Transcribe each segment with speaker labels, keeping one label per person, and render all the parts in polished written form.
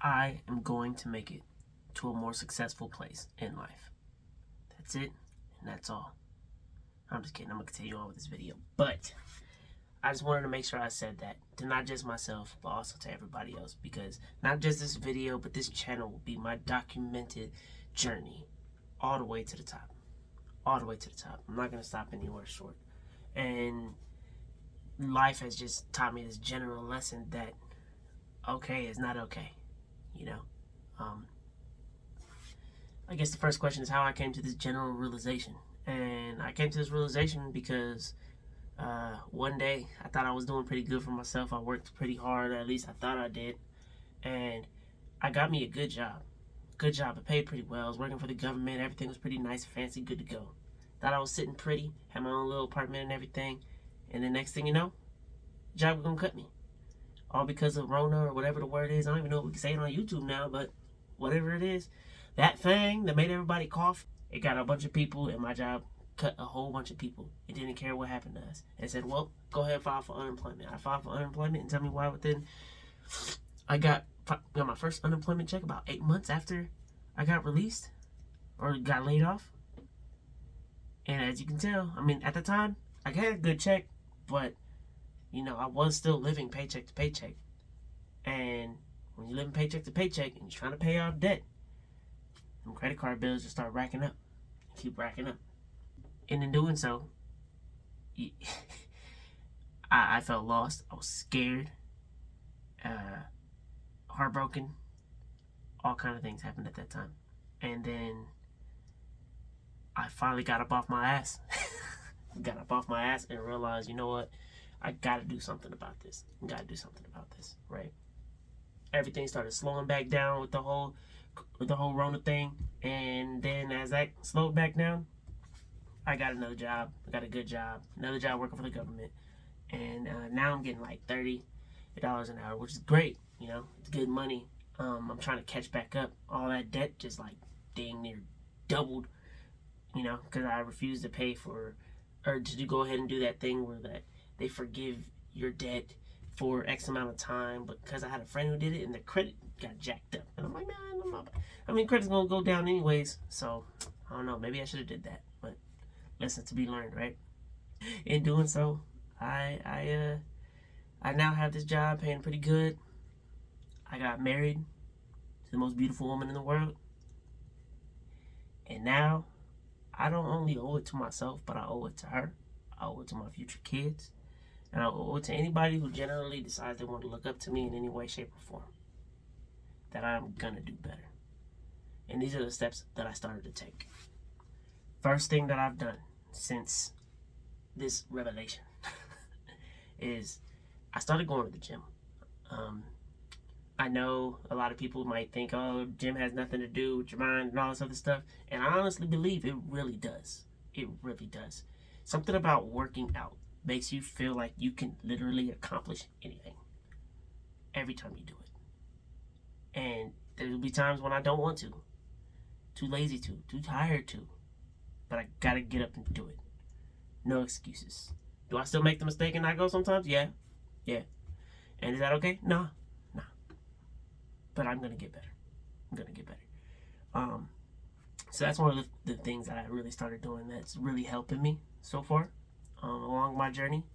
Speaker 1: I am going to make it to a more successful place in life. That's it, and that's all. I'm just kidding. I'm going to continue on with this video. But I just wanted to make sure I said that to not just myself, but also to everybody else. Because not just this video, but this channel will be my documented journey all the way to the top. All the way to the top. I'm not going to stop anywhere short. And life has just taught me this general lesson that okay is not okay. You know? I guess the first question is how I came to this general realization. And I came to this realization because one day I thought I was doing pretty good for myself. I worked pretty hard, at least I thought I did. And I got me a good job. Good job. It paid pretty well. I was working for the government. Everything was pretty nice, fancy, good to go. Thought I was sitting pretty, had my own little apartment and everything. And the next thing you know, the job was going to cut me. All because of Rona or whatever the word is. I don't even know if we can say it on YouTube now, but whatever it is. That thing that made everybody cough, it got a bunch of people, and my job cut a whole bunch of people. It didn't care what happened to us. It said, well, go ahead and file for unemployment. I filed for unemployment, and tell me why within... I got my first unemployment check about 8 months after I got released or got laid off. And as you can tell, I mean, at the time, I got a good check, but, you know, I was still living paycheck to paycheck. And when you're living paycheck to paycheck and you're trying to pay off debt, them credit card bills just start racking up. Keep racking up. And in doing so, I felt lost. I was scared. Heartbroken. All kind of things happened at that time. And then I finally got up off my ass. Got up off my ass and realized, you know what? I gotta do something about this. Right? Everything started slowing back down with the whole Rona thing. And then as that slowed back down, I got another job. I got a good job. Another job working for the government. And now I'm getting like $30 an hour, which is great. You know, it's good money. I'm trying to catch back up. All that debt just like dang near doubled, you know, because I refused to pay for, or to go ahead and do that thing where that they forgive your debt for X amount of time. But because I had a friend who did it and the credit got jacked up. And I'm like, man, I'm not. I mean, credit's going to go down anyways. So, I don't know. Maybe I should have did that. But lesson to be learned, right? In doing so, I now have this job paying pretty good. I got married to the most beautiful woman in the world. And now, I don't only owe it to myself, but I owe it to her. I owe it to my future kids. And I owe it to anybody who generally decides they want to look up to me in any way, shape, or form. That I'm going to do better. And these are the steps that I started to take. First thing that I've done since this revelation is I started going to the gym. I know a lot of people might think, oh, gym has nothing to do with your mind and all this other stuff. And I honestly believe it really does. It really does. Something about working out makes you feel like you can literally accomplish anything every time you do it. And there will be times when I don't want to. Too lazy to. Too tired to. But I gotta get up and do it. No excuses. Do I still make the mistake and not go sometimes? Yeah. And is that okay? No. But I'm gonna get better. So that's one of the things that I really started doing that's really helping me so far along my journey,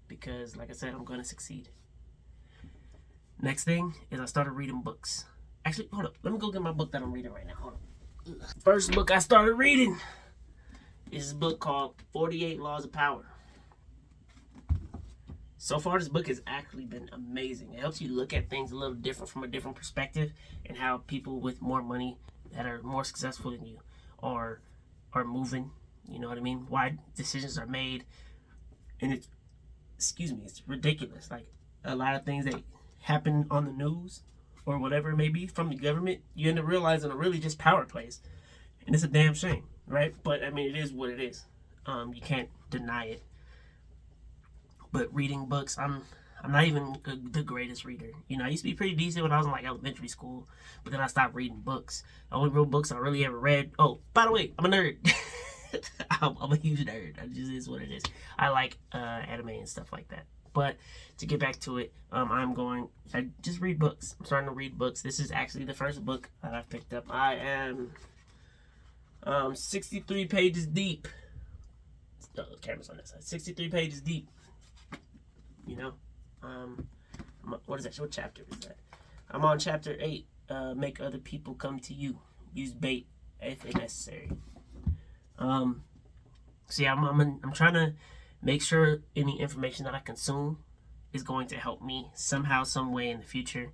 Speaker 1: because like I said, I'm gonna succeed. Next thing is I started reading books. Actually, hold up. Let me go get my book that I'm reading right now. Hold up. First book I started reading is this book called 48 Laws of Power. So far, this book has actually been amazing. It helps you look at things a little different from a different perspective, and how people with more money that are more successful than you are moving. You know what I mean? Why decisions are made. And it's ridiculous. Like, a lot of things that happen on the news or whatever it may be from the government, you end up realizing are really just power plays. And it's a damn shame, right? But, I mean, it is what it is. You can't deny it. But reading books, I'm not even the greatest reader. You know, I used to be pretty decent when I was in like elementary school, but then I stopped reading books. The only real books I really ever read. Oh, by the way, I'm a nerd. I'm a huge nerd. It just is what it is. I like anime and stuff like that. But to get back to it, I just read books. I'm starting to read books. This is actually the first book that I've picked up. I am 63 pages deep. Oh, the camera's on that side. 63 pages deep. You know, what is that? What chapter is that? I'm on chapter 8. Make other people come to you. Use bait if necessary. So yeah, I'm trying to make sure any information that I consume is going to help me somehow, some way in the future.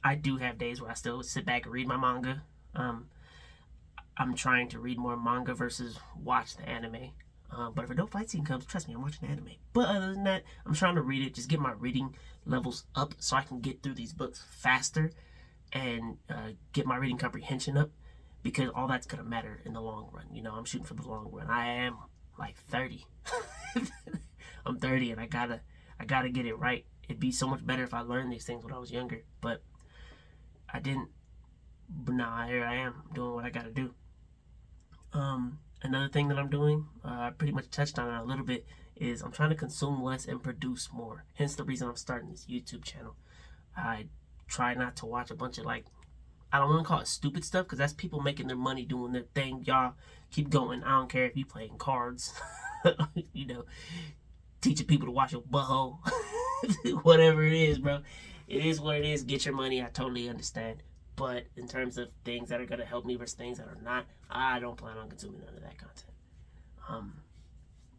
Speaker 1: I do have days where I still sit back and read my manga. I'm trying to read more manga versus watch the anime. But if a dope fight scene comes, trust me, I'm watching the anime. But other than that, I'm trying to read it, just get my reading levels up so I can get through these books faster and get my reading comprehension up, because all that's going to matter in the long run. You know, I'm shooting for the long run. I am like 30. I'm 30 and I gotta get it right. It'd be so much better if I learned these things when I was younger, but I didn't. But now here I am doing what I gotta do. Another thing that I'm doing, I pretty much touched on it a little bit, is I'm trying to consume less and produce more. Hence the reason I'm starting this YouTube channel. I try not to watch a bunch of, like, I don't want to call it stupid stuff, because that's people making their money doing their thing. Y'all keep going. I don't care if you playing cards, you know, teaching people to wash your butthole, whatever it is, bro. It is what it is. Get your money. I totally understand. But in terms of things that are going to help me versus things that are not, I don't plan on consuming none of that content.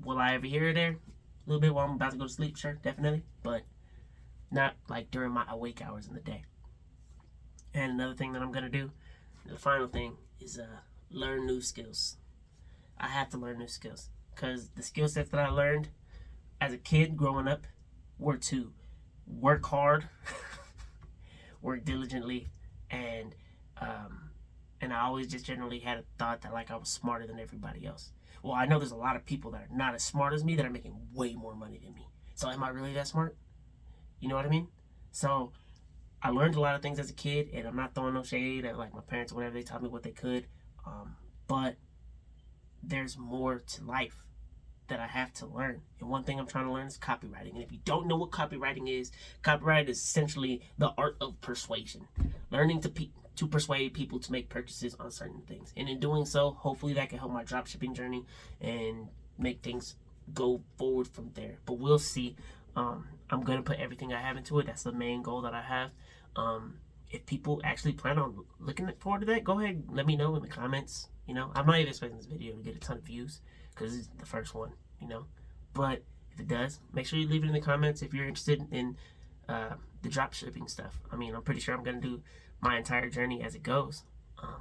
Speaker 1: Will I ever hear it there? A little bit while I'm about to go to sleep, sure, definitely. But not like during my awake hours in the day. And another thing that I'm going to do, the final thing, is learn new skills. I have to learn new skills, because the skill sets that I learned as a kid growing up were to work hard, work diligently, and I always just generally had a thought that, like, I was smarter than everybody else. Well, I know there's a lot of people that are not as smart as me that are making way more money than me. So am I really that smart? You know what I mean? So I learned a lot of things as a kid, and I'm not throwing no shade at, like, my parents or whatever. They taught me what they could. But there's more to life that I have to learn. And one thing I'm trying to learn is copywriting. And if you don't know what copywriting is essentially the art of persuasion. Learning to persuade people to make purchases on certain things. And in doing so, hopefully that can help my dropshipping journey and make things go forward from there. But we'll see. I'm going to put everything I have into it. That's the main goal that I have. If people actually plan on looking forward to that, go ahead, let me know in the comments. You know, I'm not even expecting this video to get a ton of views, because it's the first one, you know. But if it does, make sure you leave it in the comments if you're interested in the drop shipping stuff. I mean, I'm pretty sure I'm going to do my entire journey as it goes.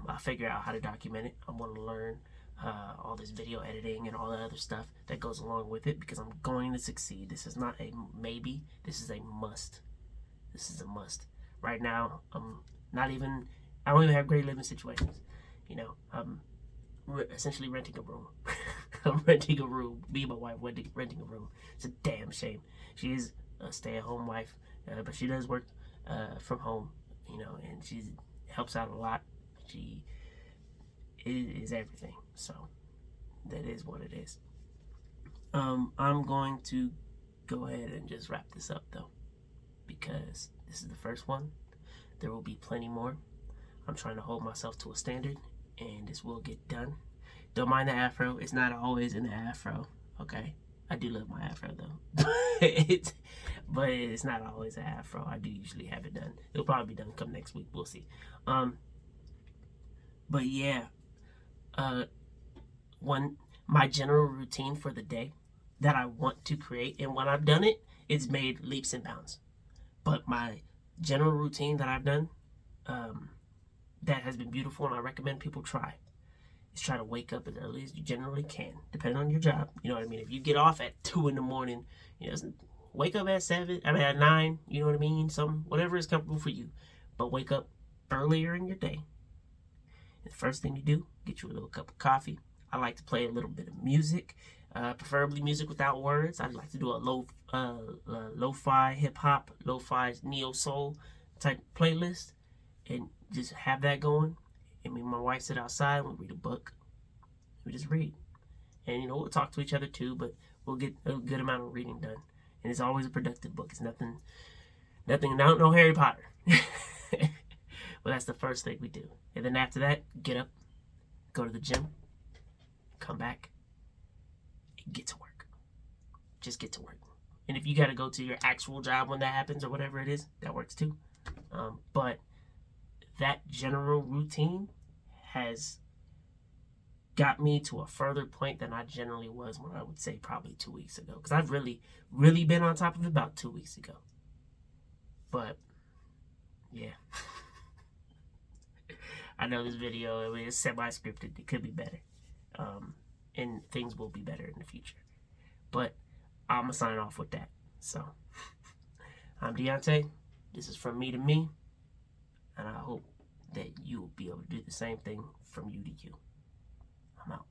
Speaker 1: I'll figure out how to document it. I want to learn all this video editing and all the other stuff that goes along with it, because I'm going to succeed. This is not a maybe. This is a must. This is a must. Right now, I don't even have great living situations. You know, I'm essentially renting a room. I'm renting a room. Me and my wife renting a room. It's a damn shame. She is a stay-at-home wife, but she does work from home, you know, and she helps out a lot. She is everything. So that is what it is. I'm going to go ahead and just wrap this up, though, because this is the first one. There will be plenty more. I'm trying to hold myself to a standard, and this will get done. Don't mind the afro. It's not always in the afro, okay? I do love my afro, though. but it's not always an afro. I do usually have it done. It'll probably be done come next week. We'll see. But yeah. My general routine for the day that I want to create, and when I've done it, it's made leaps and bounds. But my general routine that I've done, that has been beautiful, and I recommend people try, is try to wake up as early as you generally can, depending on your job. You know what I mean? If you get off at 2 in the morning, you know, wake up at 9, you know what I mean? Whatever is comfortable for you. But wake up earlier in your day. And the first thing you do, get you a little cup of coffee. I like to play a little bit of music, preferably music without words. I'd like to do a lo-fi hip-hop, lo-fi neo-soul type playlist, and just have that going. And me and my wife sit outside and we read a book. We just read. And, you know, we'll talk to each other too, but we'll get a good amount of reading done. And it's always a productive book. It's nothing, no Harry Potter. But that's the first thing we do. And then after that, get up, go to the gym, come back, and get to work. Just get to work. And if you got to go to your actual job when that happens or whatever it is, that works too. But that general routine has got me to a further point than I generally was when I would say probably 2 weeks ago. Because I've really, really been on top of it about 2 weeks ago. But, yeah. I know this video is semi-scripted. It could be better. And things will be better in the future. But I'm going to sign off with that. So, I'm Deontay. This is from me to me. And I hope that you will be able to do the same thing from you to you. I'm out.